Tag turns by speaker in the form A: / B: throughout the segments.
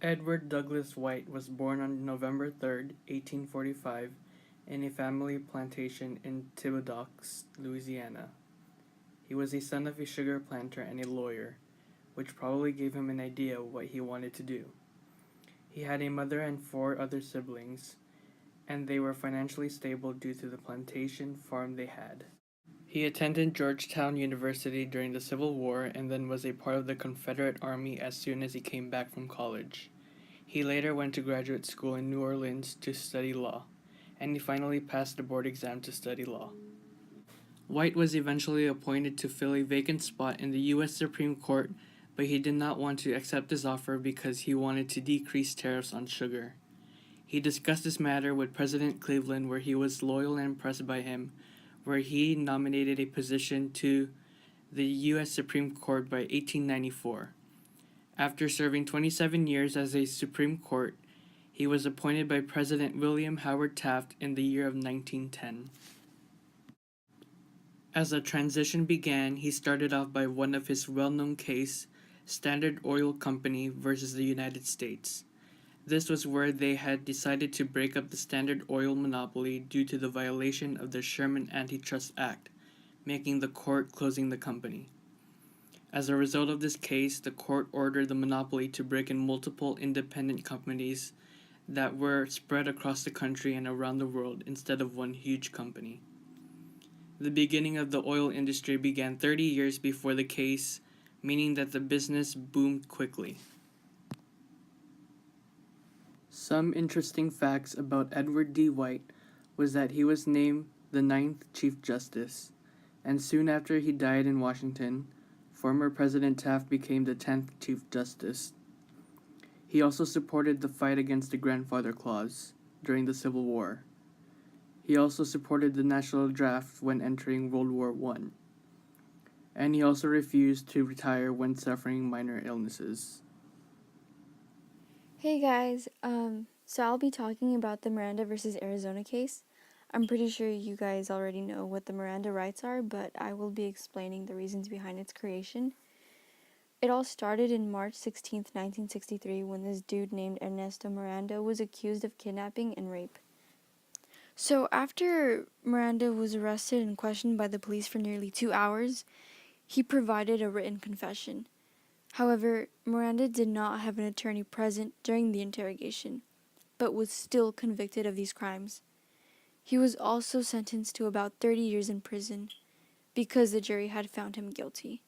A: Edward Douglas White was born on November 3, 1845, in a family plantation in Thibodaux, Louisiana. He was a son of a sugar planter and a lawyer, which probably gave him an idea of what he wanted to do. He had a mother and four other siblings, and they were financially stable due to the plantation farm they had. He attended Georgetown University during the Civil War and then was a part of the Confederate Army as soon as he came back from college. He later went to graduate school in New Orleans to study law, and he finally passed the board exam to study law. White was eventually appointed to fill a vacant spot in the U.S. Supreme Court, but he did not want to accept this offer because he wanted to decrease tariffs on sugar. He discussed this matter with President Cleveland, where he was loyal and impressed by him, where he nominated a position to the U.S. Supreme Court by 1894. After serving 27 years as a Supreme Court, he was appointed by President William Howard Taft in the year of 1910. As the transition began, he started off by one of his well-known case, Standard Oil Company versus the United States. This was where they had decided to break up the Standard Oil monopoly due to the violation of the Sherman Antitrust Act, making the court closing the company. As a result of this case, the court ordered the monopoly to break in multiple independent companies that were spread across the country and around the world instead of one huge company. The beginning of the oil industry began 30 years before the case, meaning that the business boomed quickly. Some interesting facts about Edward D. White was that he was named the 9th Chief Justice, and soon after he died in Washington, former President Taft became the 10th Chief Justice. He also supported the fight against the Grandfather Clause during the Civil War. He also supported the national draft when entering World War I. And he also refused to retire when suffering minor illnesses.
B: Hey guys, so I'll be talking about the Miranda versus Arizona case. I'm pretty sure you guys already know what the Miranda rights are, but I will be explaining the reasons behind its creation. It all started in March 16th, 1963, when this dude named Ernesto Miranda was accused of kidnapping and rape. So after Miranda was arrested and questioned by the police for nearly 2 hours, he provided a written confession. However, Miranda did not have an attorney present during the interrogation, but was still convicted of these crimes. He was also sentenced to about 30 years in prison because the jury had found him guilty.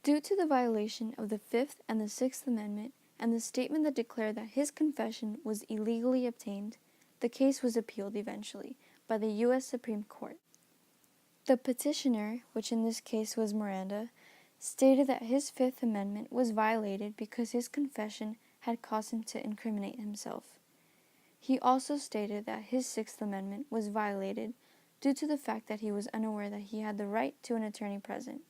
B: Due to the violation of the Fifth and the Sixth Amendment and the statement that declared that his confession was illegally obtained, the case was appealed eventually by the U.S. Supreme Court. The petitioner, which in this case was Miranda, stated that his Fifth Amendment was violated because his confession had caused him to incriminate himself. He also stated that his Sixth Amendment was violated due to the fact that he was unaware that he had the right to an attorney present.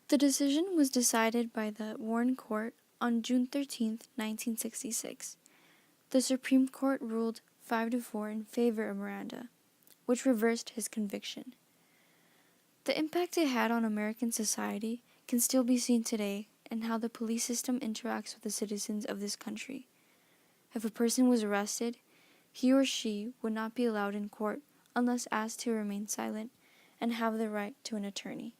B: The decision was decided by the Warren Court on June 13, 1966. The Supreme Court ruled 5-4 in favor of Miranda, which reversed his conviction. The impact it had on American society can still be seen today in how the police system interacts with the citizens of this country. If a person was arrested, he or she would not be allowed in court unless asked to remain silent and have the right to an attorney.